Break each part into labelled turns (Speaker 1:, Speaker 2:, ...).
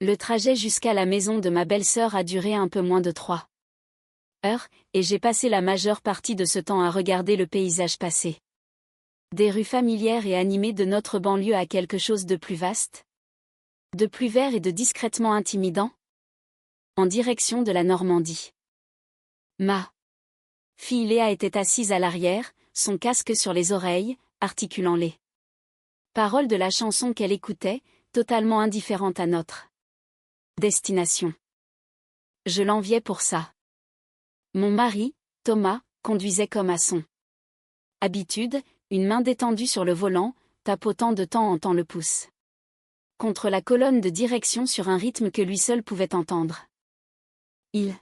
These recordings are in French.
Speaker 1: Le trajet jusqu'à la maison de ma belle-sœur a duré un peu moins de 3 heures, et j'ai passé la majeure partie de ce temps à regarder le paysage passer. Des rues familières et animées de notre banlieue à quelque chose de plus vaste, de plus vert et de discrètement intimidant, en direction de la Normandie. Ma fille Léa était assise à l'arrière, son casque sur les oreilles, articulant les paroles de la chanson qu'elle écoutait, totalement indifférente à notre destination. Je l'enviais pour ça. Mon mari, Thomas, conduisait comme à son habitude, une main détendue sur le volant, tapotant de temps en temps le pouce contre la colonne de direction sur un rythme que lui seul pouvait entendre. Il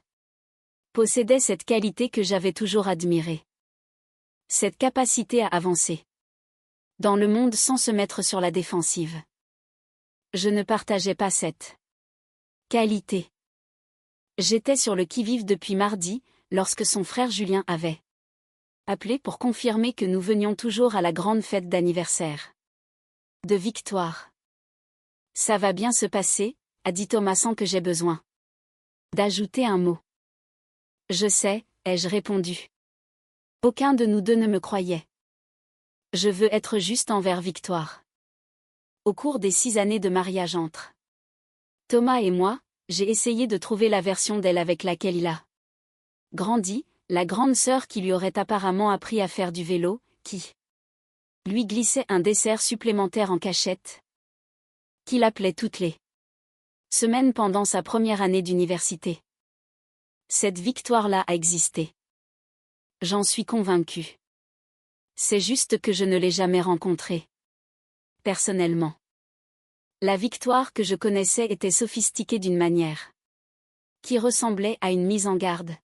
Speaker 1: possédait cette qualité que j'avais toujours admirée. Cette capacité à avancer dans le monde sans se mettre sur la défensive. Je ne partageais pas cette qualité. J'étais sur le qui-vive depuis mardi, lorsque son frère Julien avait appelé pour confirmer que nous venions toujours à la grande fête d'anniversaire de Victoire. Ça va bien se passer, a dit Thomas sans que j'aie besoin d'ajouter un mot. Je sais, ai-je répondu. Aucun de nous deux ne me croyait. Je veux être juste envers Victoire. Au cours des 6 années de mariage entre Thomas et moi, j'ai essayé de trouver la version d'elle avec laquelle il a grandi, la grande sœur qui lui aurait apparemment appris à faire du vélo, qui lui glissait un dessert supplémentaire en cachette, qu'il appelait toutes les semaines pendant sa première année d'université. Cette Victoire-là a existé. J'en suis convaincue. C'est juste que je ne l'ai jamais rencontrée. Personnellement. La Victoire que je connaissais était sophistiquée d'une manière qui ressemblait à une mise en garde.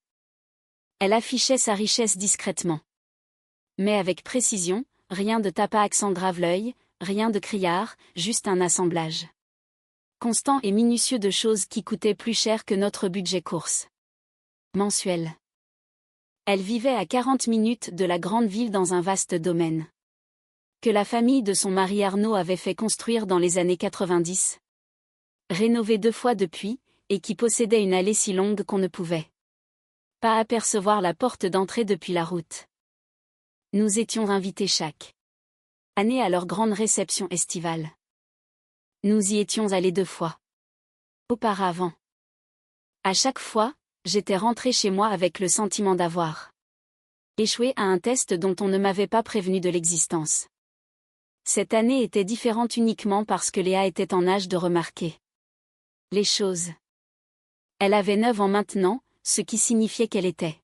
Speaker 1: Elle affichait sa richesse discrètement. Mais avec précision, rien de tape à accent grave-l'œil, rien de criard, juste un assemblage constant et minutieux de choses qui coûtaient plus cher que notre budget course mensuel. Elle vivait à 40 minutes de la grande ville dans un vaste domaine que la famille de son mari Arnaud avait fait construire dans les années 90, rénové 2 fois depuis, et qui possédait une allée si longue qu'on ne pouvait pas apercevoir la porte d'entrée depuis la route. Nous étions invités chaque année à leur grande réception estivale. Nous y étions allés 2 fois auparavant. À chaque fois, j'étais rentrée chez moi avec le sentiment d'avoir échoué à un test dont on ne m'avait pas prévenu de l'existence. Cette année était différente uniquement parce que Léa était en âge de remarquer les choses. Elle avait 9 ans maintenant, ce qui signifiait qu'elle était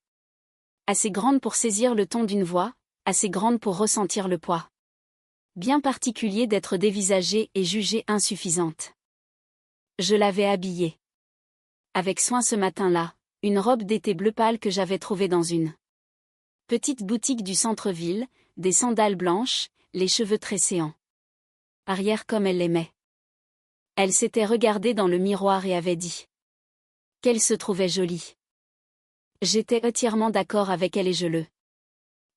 Speaker 1: assez grande pour saisir le ton d'une voix, assez grande pour ressentir le poids bien particulier d'être dévisagée et jugée insuffisante. Je l'avais habillée avec soin ce matin-là, une robe d'été bleu pâle que j'avais trouvée dans une petite boutique du centre-ville, des sandales blanches, les cheveux tressés en arrière comme elle l'aimait. Elle s'était regardée dans le miroir et avait dit qu'elle se trouvait jolie. J'étais entièrement d'accord avec elle et je le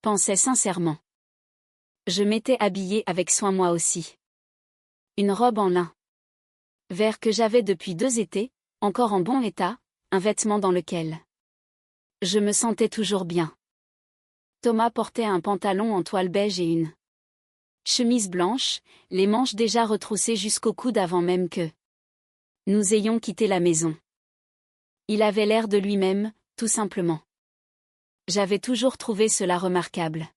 Speaker 1: pensais sincèrement. Je m'étais habillée avec soin moi aussi. Une robe en lin vert que j'avais depuis 2 étés, encore en bon état, un vêtement dans lequel je me sentais toujours bien. Thomas portait un pantalon en toile beige et une chemise blanche, les manches déjà retroussées jusqu'au coude avant même que nous ayons quitté la maison. Il avait l'air de lui-même, tout simplement. J'avais toujours trouvé cela remarquable.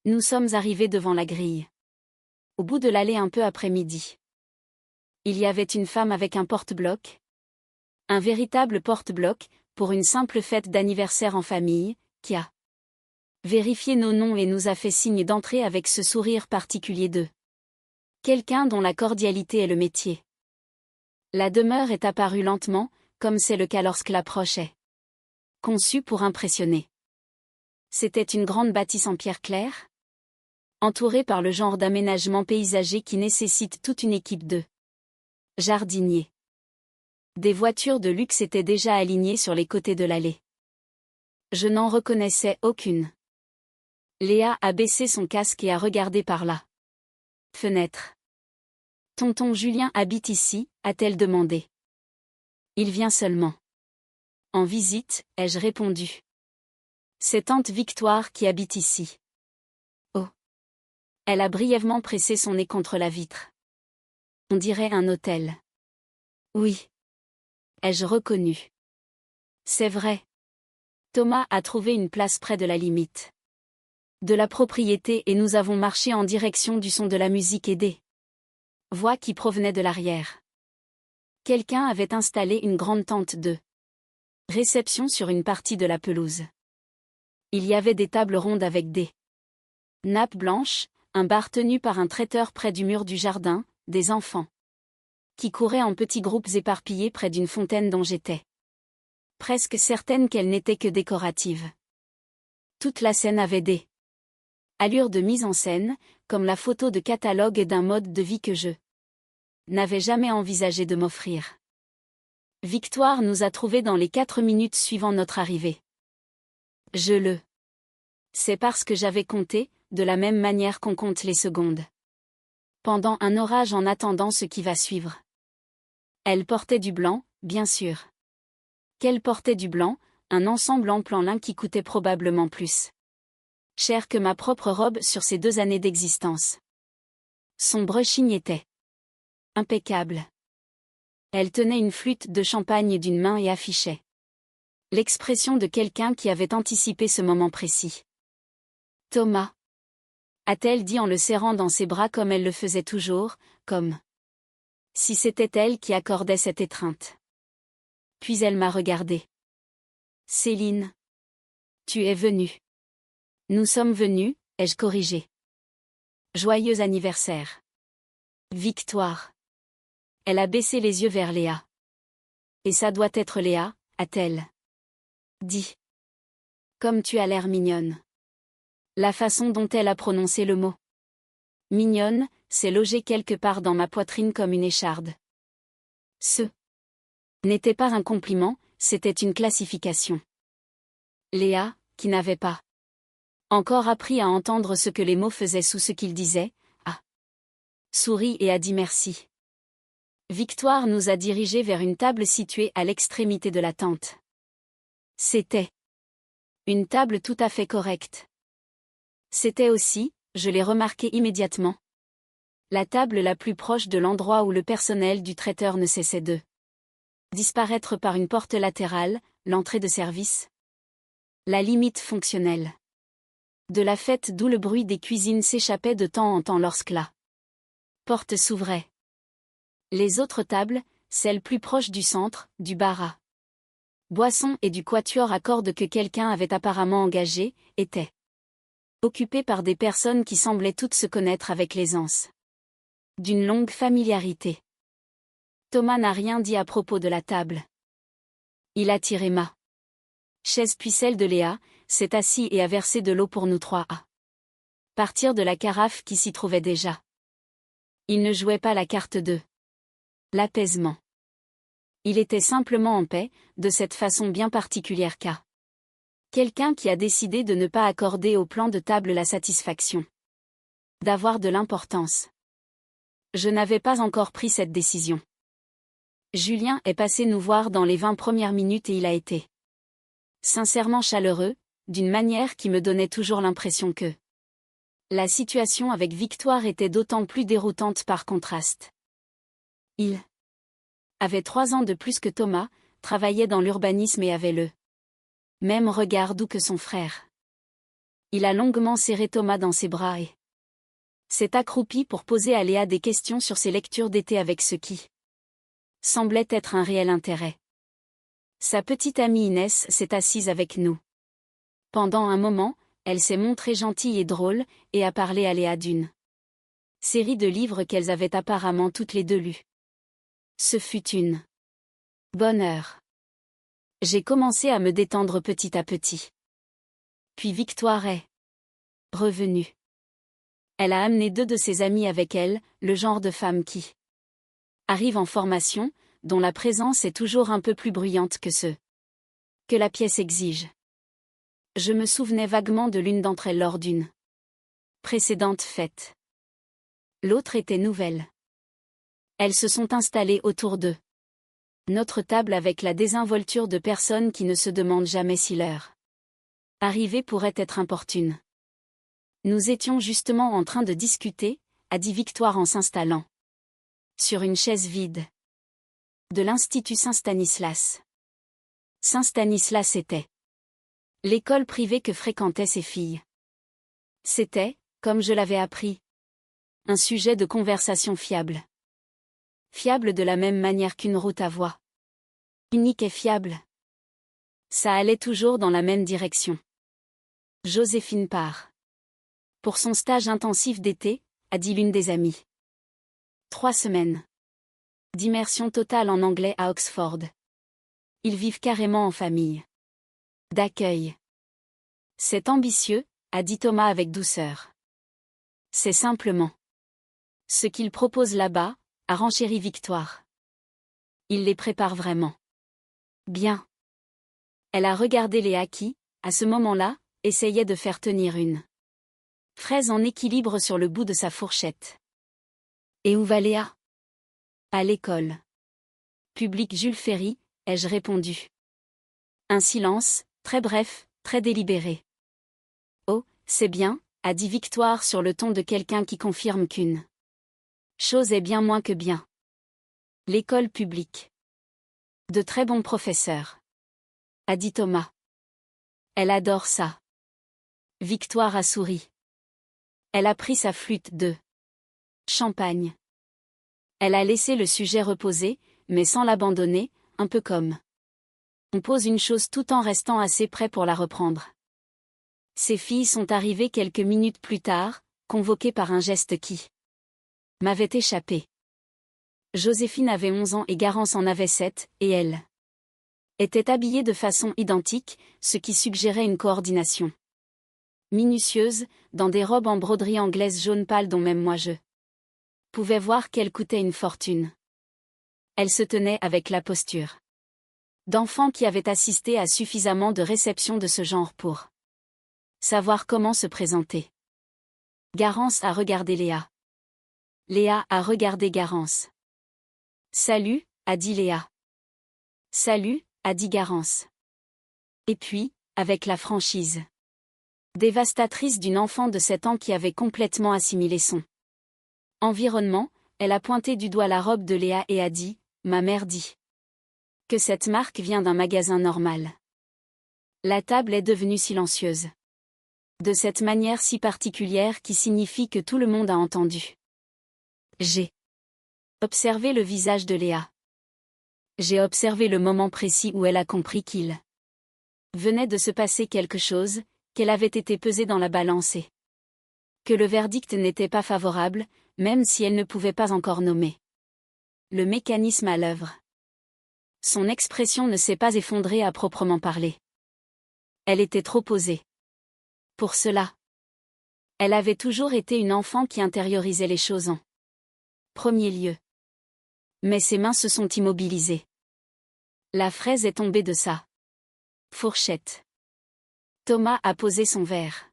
Speaker 1: Nous sommes arrivés devant la grille. Au bout de l'allée un peu après midi. Il y avait une femme avec un porte-bloc. Un véritable porte-bloc, pour une simple fête d'anniversaire en famille, qui a vérifié nos noms et nous a fait signe d'entrer avec ce sourire particulier de quelqu'un dont la cordialité est le métier. La demeure est apparue lentement, comme c'est le cas lorsque l'approche est conçue pour impressionner. C'était une grande bâtisse en pierre claire, entourée par le genre d'aménagement paysager qui nécessite toute une équipe de jardiniers. Des voitures de luxe étaient déjà alignées sur les côtés de l'allée. Je n'en reconnaissais aucune. Léa a baissé son casque et a regardé par la fenêtre. Tonton Julien habite ici, a-t-elle demandé. Il vient seulement. En visite, ai-je répondu. C'est tante Victoire qui habite ici. Oh. Elle a brièvement pressé son nez contre la vitre. On dirait un hôtel. Oui. Ai-je reconnu. C'est vrai. Thomas a trouvé une place près de la limite de la propriété et nous avons marché en direction du son de la musique et des voix qui provenaient de l'arrière. Quelqu'un avait installé une grande tente de réception sur une partie de la pelouse. Il y avait des tables rondes avec des nappes blanches, un bar tenu par un traiteur près du mur du jardin, des enfants qui couraient en petits groupes éparpillés près d'une fontaine dont j'étais presque certaine qu'elle n'était que décorative. Toute la scène avait des allures de mise en scène, comme la photo de catalogue d'un mode de vie que je n'avais jamais envisagé de m'offrir. Victoire nous a trouvés dans les 4 minutes suivant notre arrivée. Je le sais parce que j'avais compté, de la même manière qu'on compte les secondes. Pendant un orage en attendant ce qui va suivre. Elle portait du blanc, bien sûr. Qu'elle portait du blanc, un ensemble en plan lin qui coûtait probablement plus cher que ma propre robe sur ces 2 années d'existence. Son brushing était impeccable. Elle tenait une flûte de champagne d'une main et affichait l'expression de quelqu'un qui avait anticipé ce moment précis. Thomas, a-t-elle dit en le serrant dans ses bras comme elle le faisait toujours, comme si c'était elle qui accordait cette étreinte. Puis elle m'a regardé. Céline. Tu es venue. Nous sommes venus, ai-je corrigé. Joyeux anniversaire. Victoire. Elle a baissé les yeux vers Léa. Et ça doit être Léa, a-t-elle dit. Comme tu as l'air mignonne. La façon dont elle a prononcé le mot mignonne, s'est logée quelque part dans ma poitrine comme une écharde. Ce n'était pas un compliment, c'était une classification. Léa, qui n'avait pas encore appris à entendre ce que les mots faisaient sous ce qu'ils disaient, a souri et a dit merci. Victoire nous a dirigés vers une table située à l'extrémité de la tente. C'était une table tout à fait correcte. C'était aussi, je l'ai remarqué immédiatement, la table la plus proche de l'endroit où le personnel du traiteur ne cessait de disparaître par une porte latérale, l'entrée de service. La limite fonctionnelle de la fête d'où le bruit des cuisines s'échappait de temps en temps lorsque la porte s'ouvrait. Les autres tables, celles plus proches du centre, du bar à boissons et du quatuor à cordes que quelqu'un avait apparemment engagé, étaient occupées par des personnes qui semblaient toutes se connaître avec l'aisance d'une longue familiarité. Thomas n'a rien dit à propos de la table. Il a tiré ma chaise puis celle de Léa, s'est assis et a versé de l'eau pour nous 3 à partir de la carafe qui s'y trouvait déjà. Il ne jouait pas la carte de l'apaisement. Il était simplement en paix, de cette façon bien particulière qu'a quelqu'un qui a décidé de ne pas accorder au plan de table la satisfaction d'avoir de l'importance. Je n'avais pas encore pris cette décision. Julien est passé nous voir dans les 20 premières minutes et il a été sincèrement chaleureux, d'une manière qui me donnait toujours l'impression que la situation avec Victoire était d'autant plus déroutante par contraste. Il avait 3 ans de plus que Thomas, travaillait dans l'urbanisme et avait le même regard doux que son frère. Il a longuement serré Thomas dans ses bras et s'est accroupi pour poser à Léa des questions sur ses lectures d'été avec ce qui semblait être un réel intérêt. Sa petite amie Inès s'est assise avec nous. Pendant un moment, elle s'est montrée gentille et drôle, et a parlé à Léa d'une série de livres qu'elles avaient apparemment toutes les 2 lus. Ce fut une bonne heure. J'ai commencé à me détendre petit à petit. Puis Victoire est revenue. Elle a amené 2 de ses amies avec elle, le genre de femme qui arrive en formation, dont la présence est toujours un peu plus bruyante que ce que la pièce exige. Je me souvenais vaguement de l'une d'entre elles lors d'une précédente fête. L'autre était nouvelle. Elles se sont installées autour d'eux. Notre table avec la désinvolture de personnes qui ne se demandent jamais si l'heure arrivée pourrait être importune. Nous étions justement en train de discuter, a dit Victoire en s'installant sur une chaise vide de l'Institut Saint-Stanislas. Saint-Stanislas était l'école privée que fréquentaient ses filles. C'était, comme je l'avais appris, un sujet de conversation fiable. Fiable de la même manière qu'une route à voie unique est fiable. Ça allait toujours dans la même direction. Joséphine part pour son stage intensif d'été, a dit l'une des amies. 3 semaines d'immersion totale en anglais à Oxford. Ils vivent carrément en famille d'accueil. C'est ambitieux, a dit Thomas avec douceur. C'est simplement ce qu'ils proposent là-bas, a renchéri Victoire. Ils les préparent vraiment bien. Elle a regardé Léa qui, à ce moment-là, essayait de faire tenir une fraise en équilibre sur le bout de sa fourchette. Et où va Léa? À l'école publique Jules Ferry, ai-je répondu. Un silence, très bref, très délibéré. Oh, c'est bien, a dit Victoire sur le ton de quelqu'un qui confirme qu'une chose est bien moins que bien. L'école publique. De très bons professeurs, a dit Thomas. Elle adore ça. Victoire a souri. Elle a pris sa flûte de champagne. Elle a laissé le sujet reposer, mais sans l'abandonner, un peu comme on pose une chose tout en restant assez près pour la reprendre. Ses filles sont arrivées quelques minutes plus tard, convoquées par un geste qui m'avait échappé. Joséphine avait 11 ans et Garance en avait 7, et elle était habillée de façon identique, ce qui suggérait une coordination minutieuse, dans des robes en broderie anglaise jaune pâle dont même moi je pouvais voir qu'elles coûtaient une fortune. Elle se tenait avec la posture d'enfant qui avait assisté à suffisamment de réceptions de ce genre pour savoir comment se présenter. Garance a regardé Léa. Léa a regardé Garance. Salut, a dit Léa. Salut, a dit Garance. Et puis, avec la franchise dévastatrice d'une enfant de 7 ans qui avait complètement assimilé son environnement, elle a pointé du doigt la robe de Léa et a dit, ma mère dit que cette marque vient d'un magasin normal. La table est devenue silencieuse. De cette manière si particulière qui signifie que tout le monde a entendu. J'ai observé le visage de Léa. J'ai observé le moment précis où elle a compris qu'il venait de se passer quelque chose, qu'elle avait été pesée dans la balance et que le verdict n'était pas favorable, même si elle ne pouvait pas encore nommer le mécanisme à l'œuvre. Son expression ne s'est pas effondrée à proprement parler. Elle était trop posée. Pour cela. Elle avait toujours été une enfant qui intériorisait les choses en premier lieu. Mais ses mains se sont immobilisées. La fraise est tombée de sa fourchette. Thomas a posé son verre.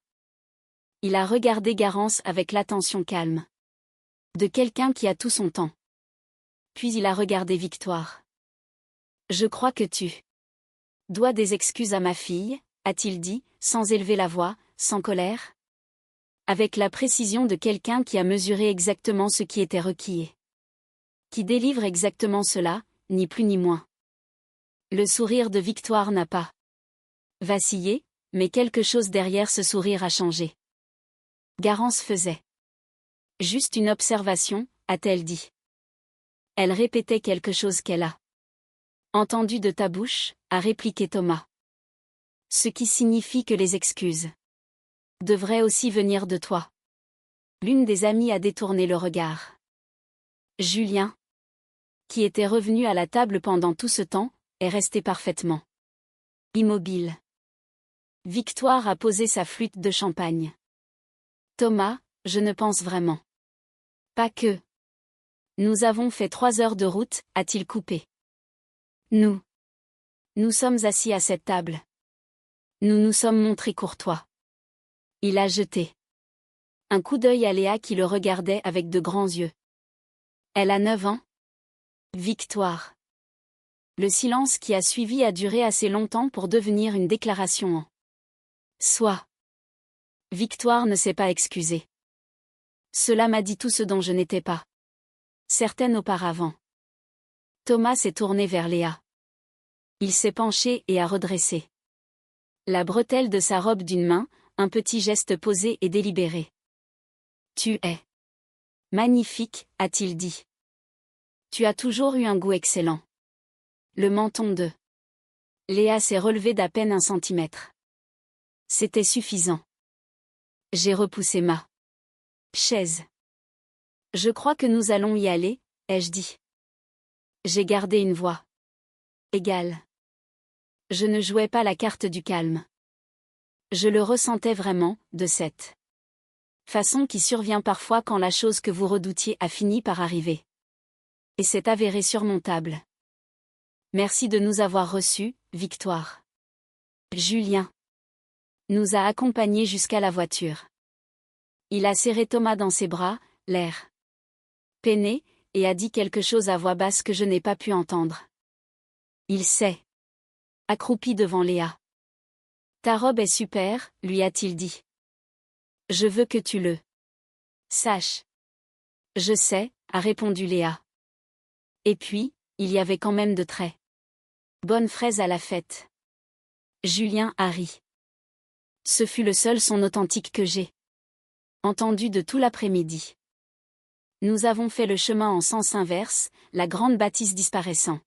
Speaker 1: Il a regardé Garance avec l'attention calme de quelqu'un qui a tout son temps. Puis il a regardé Victoire. Je crois que tu dois des excuses à ma fille, a-t-il dit, sans élever la voix, sans colère. Avec la précision de quelqu'un qui a mesuré exactement ce qui était requis et qui délivre exactement cela, ni plus ni moins. Le sourire de Victoire n'a pas vacillé, mais quelque chose derrière ce sourire a changé. Garance faisait juste une observation, a-t-elle dit. Elle répétait quelque chose qu'elle a entendu de ta bouche, a répliqué Thomas. Ce qui signifie que les excuses devraient aussi venir de toi. L'une des amies a détourné le regard. Julien, qui était revenu à la table pendant tout ce temps, est resté parfaitement immobile. Victoire a posé sa flûte de champagne. Thomas, je ne pense vraiment pas que nous avons fait 3 heures de route, a-t-il coupé. Nous sommes assis à cette table. Nous nous sommes montrés courtois. Il a jeté un coup d'œil à Léa qui le regardait avec de grands yeux. Elle a 9 ans, Victoire. Le silence qui a suivi a duré assez longtemps pour devenir une déclaration en soi. Victoire ne s'est pas excusée. Cela m'a dit tout ce dont je n'étais pas certaine auparavant. Thomas s'est tourné vers Léa. Il s'est penché et a redressé la bretelle de sa robe d'une main, un petit geste posé et délibéré. Tu es magnifique, a-t-il dit. Tu as toujours eu un goût excellent. Le menton de Léa s'est relevé d'à peine 1 centimètre. C'était suffisant. J'ai repoussé ma chaise. Je crois que nous allons y aller, ai-je dit. J'ai gardé une voix égale. Je ne jouais pas la carte du calme. Je le ressentais vraiment, de cette façon qui survient parfois quand la chose que vous redoutiez a fini par arriver. Et s'est avérée surmontable. Merci de nous avoir reçus, Victoire. Julien nous a accompagnés jusqu'à la voiture. Il a serré Thomas dans ses bras, l'air peiné, et a dit quelque chose à voix basse que je n'ai pas pu entendre. Il s'est accroupi devant Léa. Ta robe est super, lui a-t-il dit. Je veux que tu le saches. Je sais, a répondu Léa. Et puis, il y avait quand même de très bonnes fraises à la fête. Julien a ri. Ce fut le seul son authentique que j'ai entendu de tout l'après-midi. Nous avons fait le chemin en sens inverse, la grande bâtisse disparaissant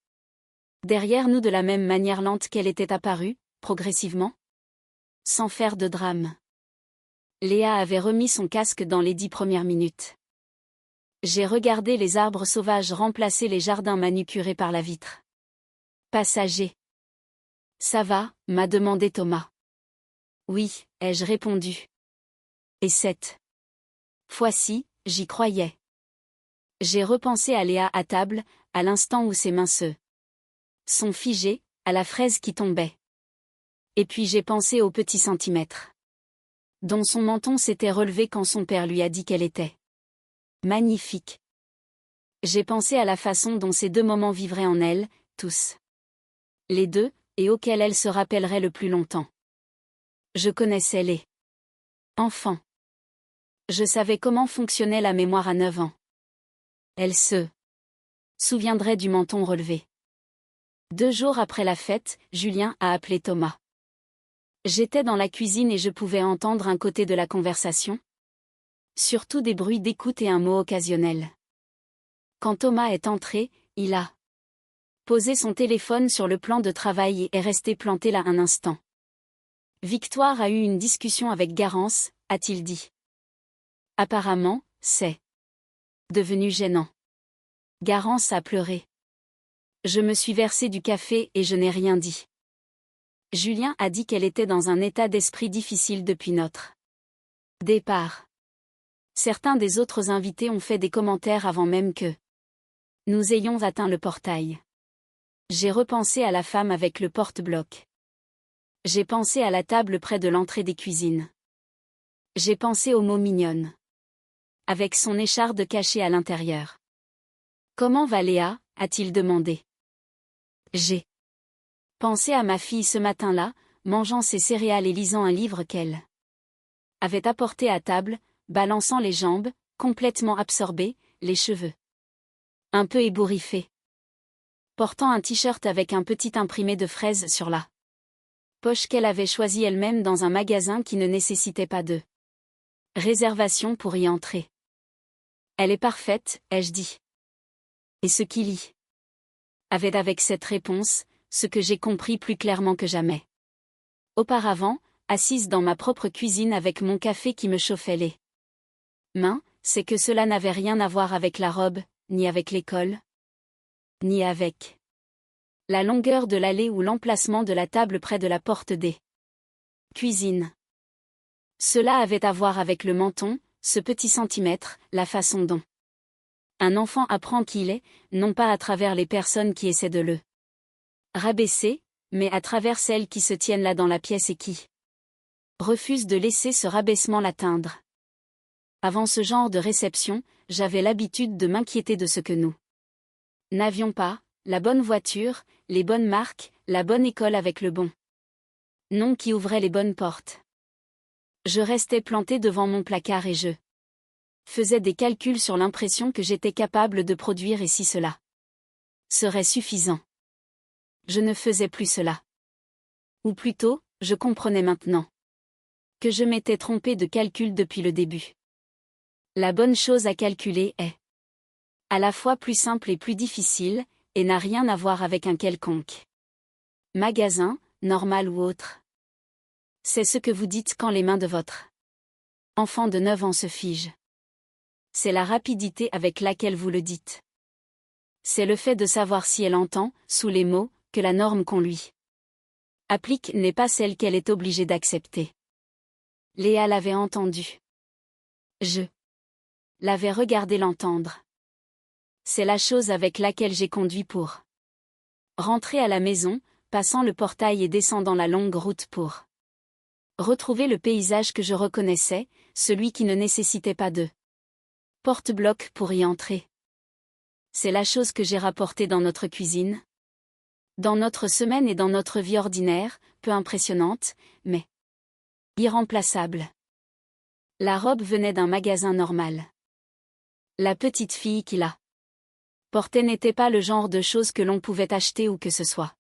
Speaker 1: derrière nous de la même manière lente qu'elle était apparue, progressivement. Sans faire de drame. Léa avait remis son casque dans les 10 premières minutes. J'ai regardé les arbres sauvages remplacer les jardins manucurés par la vitre. Passager. Ça va, m'a demandé Thomas. Oui, ai-je répondu. Et cette fois-ci, j'y croyais. J'ai repensé à Léa à table, à l'instant où ses mains se sont figées, à la fraise qui tombait. Et puis j'ai pensé au petit centimètre dont son menton s'était relevé quand son père lui a dit qu'elle était magnifique. J'ai pensé à la façon dont ces 2 moments vivraient en elle, tous les 2, et auxquels elle se rappellerait le plus longtemps. Je connaissais les enfants. Je savais comment fonctionnait la mémoire à 9 ans. Elle se souviendrait du menton relevé. 2 jours après la fête, Julien a appelé Thomas. J'étais dans la cuisine et je pouvais entendre un côté de la conversation. Surtout des bruits d'écoute et un mot occasionnel. Quand Thomas est entré, il a posé son téléphone sur le plan de travail et est resté planté là un instant. Victoire a eu une discussion avec Garance, a-t-il dit. Apparemment, c'est devenu gênant. Garance a pleuré. Je me suis versé du café et je n'ai rien dit. Julien a dit qu'elle était dans un état d'esprit difficile depuis notre départ. Certains des autres invités ont fait des commentaires avant même que nous ayons atteint le portail. J'ai repensé à la femme avec le porte-bloc. J'ai pensé à la table près de l'entrée des cuisines. J'ai pensé aux mots mignonnes. Avec son écharde cachée à l'intérieur. Comment va Léa, a-t-il demandé. J'ai pensé à ma fille ce matin-là, mangeant ses céréales et lisant un livre qu'elle avait apporté à table, balançant les jambes, complètement absorbée, les cheveux un peu ébouriffés. Portant un t-shirt avec un petit imprimé de fraises sur la poche qu'elle avait choisie elle-même dans un magasin qui ne nécessitait pas de réservation pour y entrer. Elle est parfaite, ai-je dit. Et ce qui lit avait avec cette réponse, ce que j'ai compris plus clairement que jamais. Auparavant, assise dans ma propre cuisine avec mon café qui me chauffait les mains, c'est que cela n'avait rien à voir avec la robe, ni avec l'école, ni avec la longueur de l'allée ou l'emplacement de la table près de la porte des cuisines. Cela avait à voir avec le menton, ce petit centimètre, la façon dont un enfant apprend qui il est, non pas à travers les personnes qui essaient de le rabaisser, mais à travers celles qui se tiennent là dans la pièce et qui refusent de laisser ce rabaissement l'atteindre. Avant ce genre de réception, j'avais l'habitude de m'inquiéter de ce que nous N'avions pas la bonne voiture, les bonnes marques, la bonne école avec le bon nom qui ouvrait les bonnes portes. Je restais planté devant mon placard et je faisais des calculs sur l'impression que j'étais capable de produire et si cela serait suffisant. Je ne faisais plus cela. Ou plutôt, je comprenais maintenant que je m'étais trompé de calcul depuis le début. La bonne chose à calculer est à la fois plus simple et plus difficile, et n'a rien à voir avec un quelconque magasin, normal ou autre. C'est ce que vous dites quand les mains de votre enfant de 9 ans se figent. C'est la rapidité avec laquelle vous le dites. C'est le fait de savoir si elle entend, sous les mots, que la norme qu'on lui applique n'est pas celle qu'elle est obligée d'accepter. Léa l'avait entendu. Je l'avais regardé l'entendre. C'est la chose avec laquelle j'ai conduit pour rentrer à la maison, passant le portail et descendant la longue route pour retrouver le paysage que je reconnaissais, celui qui ne nécessitait pas de porte-bloc pour y entrer. C'est la chose que j'ai rapportée dans notre cuisine, dans notre semaine et dans notre vie ordinaire, peu impressionnante, mais irremplaçable. La robe venait d'un magasin normal. La petite fille qui la portait n'était pas le genre de chose que l'on pouvait acheter où que ce soit.